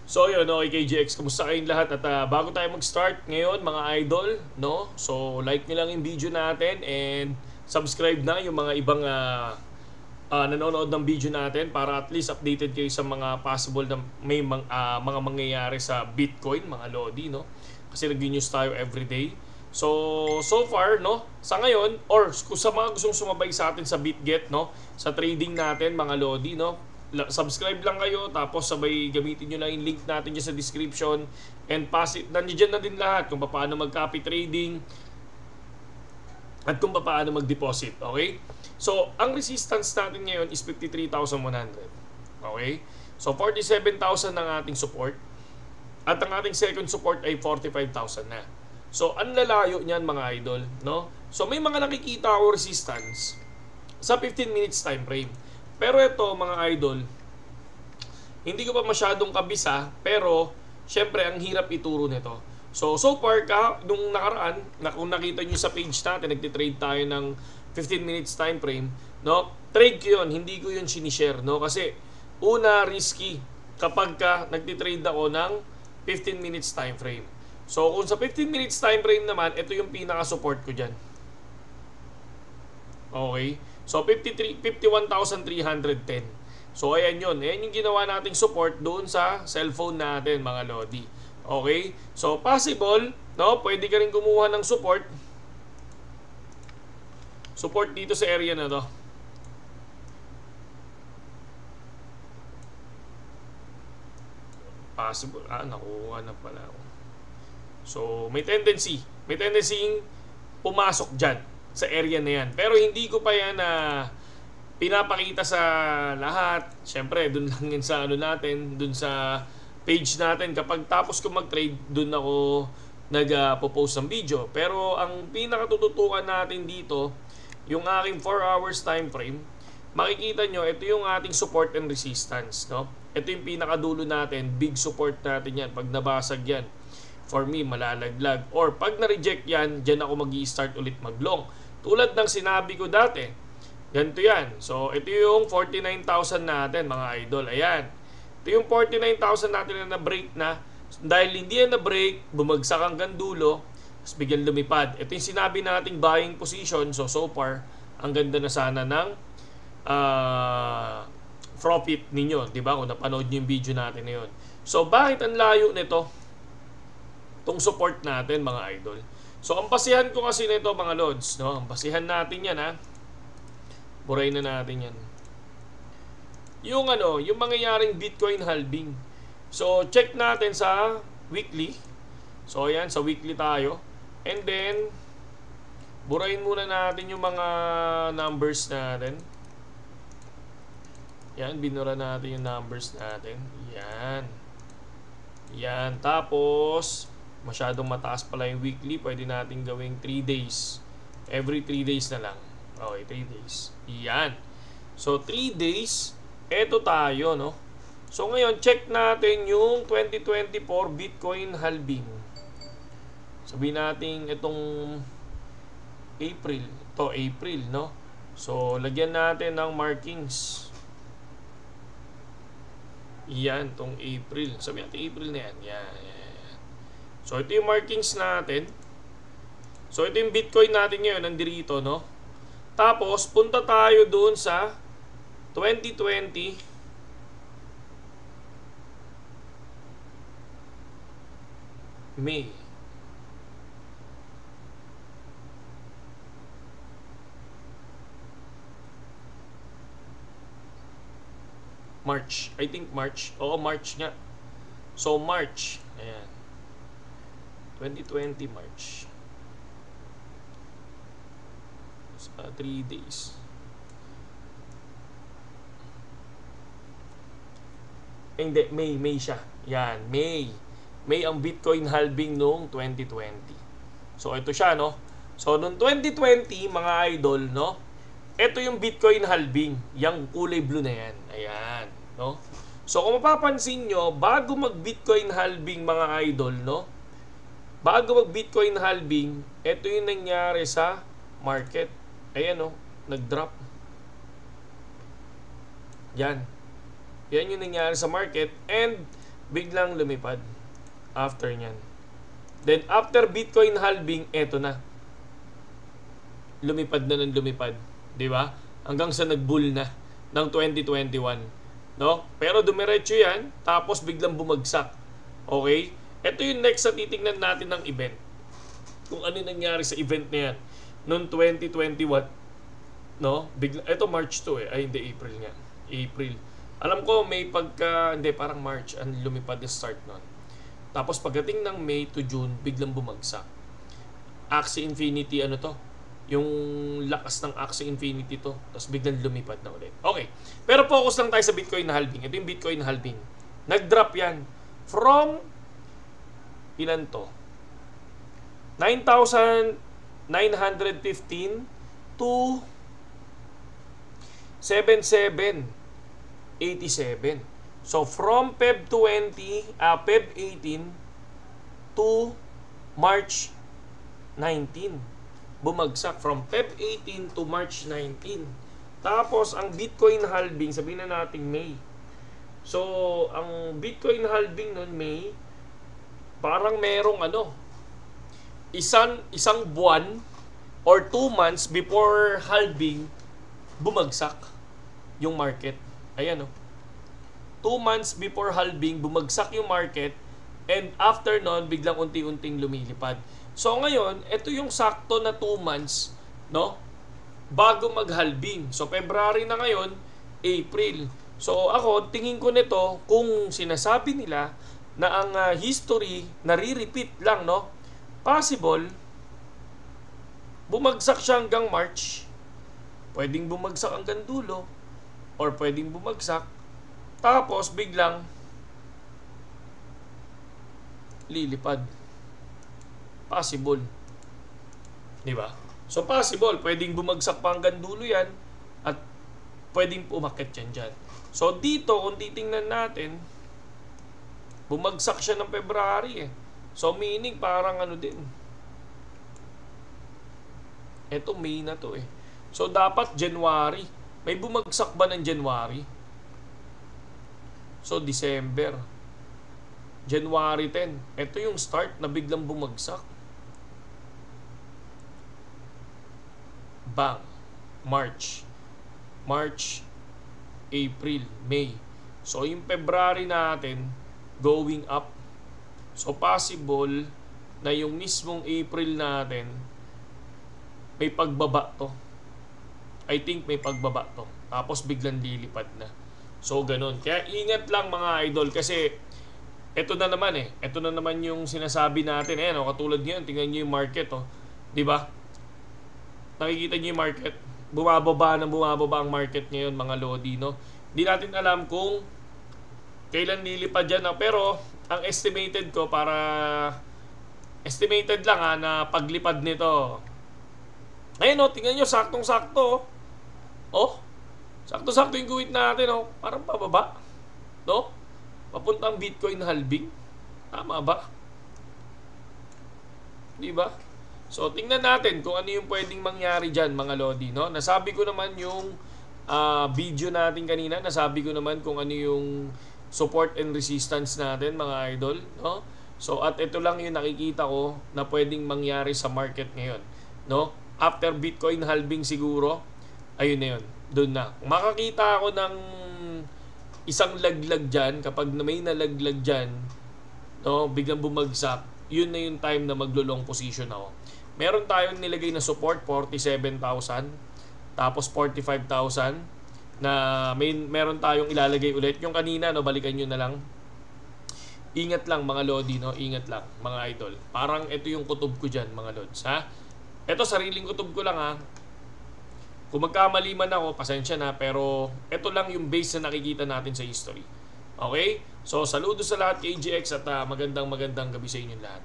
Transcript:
So yun, okay KGX, kumusta kayong lahat? At bago tayo mag-start ngayon mga idol, no? So like nyo lang yung video natin and subscribe na yung mga ibang nanonood ng video natin para at least updated kayo sa mga possible na may mga mangyayari sa Bitcoin, mga Lodi, no? Kasi nag-news tayo everyday. So far, no? Sa ngayon, or kung sa mga gustong sumabay sa atin sa BitGet, no? Sa trading natin, mga Lodi, no? Subscribe lang kayo, tapos sabay gamitin nyo lang yung link natin dyan sa description, and pass it, nandiyan na din lahat kung paano mag-copy trading at kung paano mag-deposit. Okay, so ang resistance natin ngayon is 53,100. Okay, so 47,000 ng ating support at ang ating second support ay 45,000 na. So ang lalayo niyan mga idol, no? So may mga nakikita ako resistance sa 15 minutes time frame. Pero ito mga idol, hindi ko pa masyadong kabisa, pero syempre ang hirap ituro nito. So far, nung nakaraan, kung nakita nyo sa page natin, nagtitrade tayo ng 15 minutes time frame, no? Trade ko yun, hindi ko yun sinishare, no? Kasi una, risky kapag nagtitrade ako ng 15 minutes time frame. So kung sa 15 minutes time frame naman, ito yung pinaka-support ko dyan. Okay? So 51,310. So ayan yun. Ayan yung ginawa nating support doon sa cellphone natin mga Lodi. Okay? So possible, no? Pwede ka rin kumuha ng support. Support dito sa area na to. Possible. Nakuha na pala ako. So may tendency pumasok dyan sa area na yan. Pero hindi ko pa yan pinapakita sa lahat. Siyempre, dun lang yan sa natin, dun sa page natin. Kapag tapos ko mag-trade, dun ako nag-post ng video. Pero ang pinakatututukan natin dito, yung aking 4 hours time frame, makikita nyo, ito yung ating support and resistance. No? Ito yung pinakadulo natin, big support natin yan. Pag nabasag yan, for me, malalaglag. Or pag na-reject yan, dyan ako mag-i-start ulit mag-long. Tulad ng sinabi ko dati, ganito yan. So, ito yung 49,000 natin, mga idol. Ayan. Ito yung 49,000 natin na na-break na. Dahil hindi yan na-break, bumagsak hanggang dulo, tapos bigyan lumipad. Ito yung sinabi nating buying position. So far, ang ganda na sana ng profit ninyo. Diba? Kung napanood nyo yung video natin na yun. So, bakit ang layo nito? Itong support natin, mga idol. So, ang basihan ko kasi nito mga lods, no? Ang basihan natin yan, ha? Buray na natin yan. Yung yung mangyayaring Bitcoin halving. So, check natin sa weekly. So, ayan, sa weekly tayo. And then, burayin muna natin yung mga numbers natin. Yan, binura natin yung numbers natin. Yan. Yan, tapos masyadong mataas pala yung weekly, pwede natin gawing 3 days. Every 3 days na lang. Okay, 3 days. Yan. So 3 days, eto tayo, no? So ngayon, check natin yung 2024 Bitcoin halving. Sabihin natin itong April. Ito, April, no? So lagyan natin ng markings. Yan, itong April. Sabihin natin April na yan. Yan. So, ito yung markings natin. So, ito yung Bitcoin natin ngayon, nandirito, no? Tapos, punta tayo doon sa 2020. May. March. I think March. Oo, March nga. So, March. Ayan. 2020 March. 3 days. Hindi, May siya. Yan, May ang Bitcoin halving noong 2020. So ito siya, no? So noong 2020 mga idol, no? Ito yung Bitcoin halving, yung kulay blue na yan. Ayan, no? So kung mapapansin nyo, bago mag Bitcoin halving mga idol, no? Bago mag-Bitcoin halving, ito yung nangyari sa market. Ayan, no? Nag-drop. Yan. Yan yung nangyari sa market. And biglang lumipad after nyan. Then after Bitcoin halving, eto na. Lumipad na ng lumipad, 'di ba? Hanggang sa nag-bull na ng 2021, no? Pero dumiretso 'yan, tapos biglang bumagsak. Okay? Ito yung next na titingnan natin ng event. Kung ano nangyari sa event na 'yan noong 2021, no? Bigla ito March 2 eh. Ay hindi, April nga. April. Alam ko may hindi, parang March ang lumipad na start noon. Tapos pagdating ng May to June, biglang bumagsak. Axie Infinity, ano to? Yung lakas ng Axie Infinity to. Tapos biglang lumipad na ulit. Okay. Pero focus lang tayo sa Bitcoin na halving. Ito yung Bitcoin na halving. Nag-drop yan. From, ilan to? 9,915 to 7,787. So from Feb 18 to March 19. Bumagsak from Feb 18 to March 19. Tapos ang Bitcoin halving, sabihin na natin May. So ang Bitcoin halving noon May, parang merong isang buwan or 2 months before halving, bumagsak yung market. Ayan 2 months before halving, bumagsak yung market, and after nun, biglang unti-unting lumilipad. So ngayon, ito yung sakto na 2 months, no? Bago mag-halving. So February na ngayon, April. So ako, tingin ko nito, kung sinasabi nila na ang history nare-repeat lang, no? Possible, bumagsak siya hanggang March. Pwedeng bumagsak hanggang dulo. Or pwedeng bumagsak. Tapos biglang lilipad. Possible. Di ba? So possible, pwedeng bumagsak pa hanggang dulo yan at pwedeng umakyat yan dyan. So dito, kung titingnan natin, bumagsak siya ng February eh. So meaning parang din. Ito May na to eh. So dapat January. May bumagsak ba ng January? So December. January 10. Ito yung start na biglang bumagsak. Bang. March, April, May. So yung February natin, going up. So possible na yung mismong April natin, may pagbaba to. I think may pagbaba to. Tapos biglang lilipad na. So ganun. Kaya ingat lang mga idol, kasi ito na naman eh. Ito na naman yung sinasabi natin. Ayan, katulad ngayon, tingnan nyo yung market. 'Di ba? Nakikita nyo yung market. Bumababa ang market ngayon, mga lodi, no? Hindi natin alam kung kailan lilipad yan. Pero ang estimated ko, estimated lang na paglipad nito. Ayun tingnan nyo, saktong-sakto. Sakto-sakto yung guhit natin. Parang pababa. No? Papuntang Bitcoin halving. Tama ba? Di ba? So, tingnan natin kung ano yung pwedeng mangyari dyan, mga lodi, no? Nasabi ko naman yung video natin kanina. Nasabi ko naman kung ano yung support and resistance natin, mga idol, no? So, at ito lang yung nakikita ko na pwedeng mangyari sa market ngayon, no? After Bitcoin halving siguro, ayun na yun. Doon na. Makakita ako ng isang laglag dyan, kapag may nalaglag dyan, no, biglang bumagsak, yun na yung time na maglo-long position ako. Meron tayong nilagay na support, 47,000, tapos 45,000, na meron tayong ilalagay ulit. Yung kanina, no, balikan nyo na lang. Ingat lang mga lodi, no? Ingat lang mga idol. Parang ito yung kutob ko dyan, mga lods, ha? Ito, sariling kutob ko lang, ha? Kung magkamali man ako, pasensya na, pero ito lang yung base na nakikita natin sa history. Okay? So, saludo sa lahat kay GX at magandang gabi sa inyo lahat.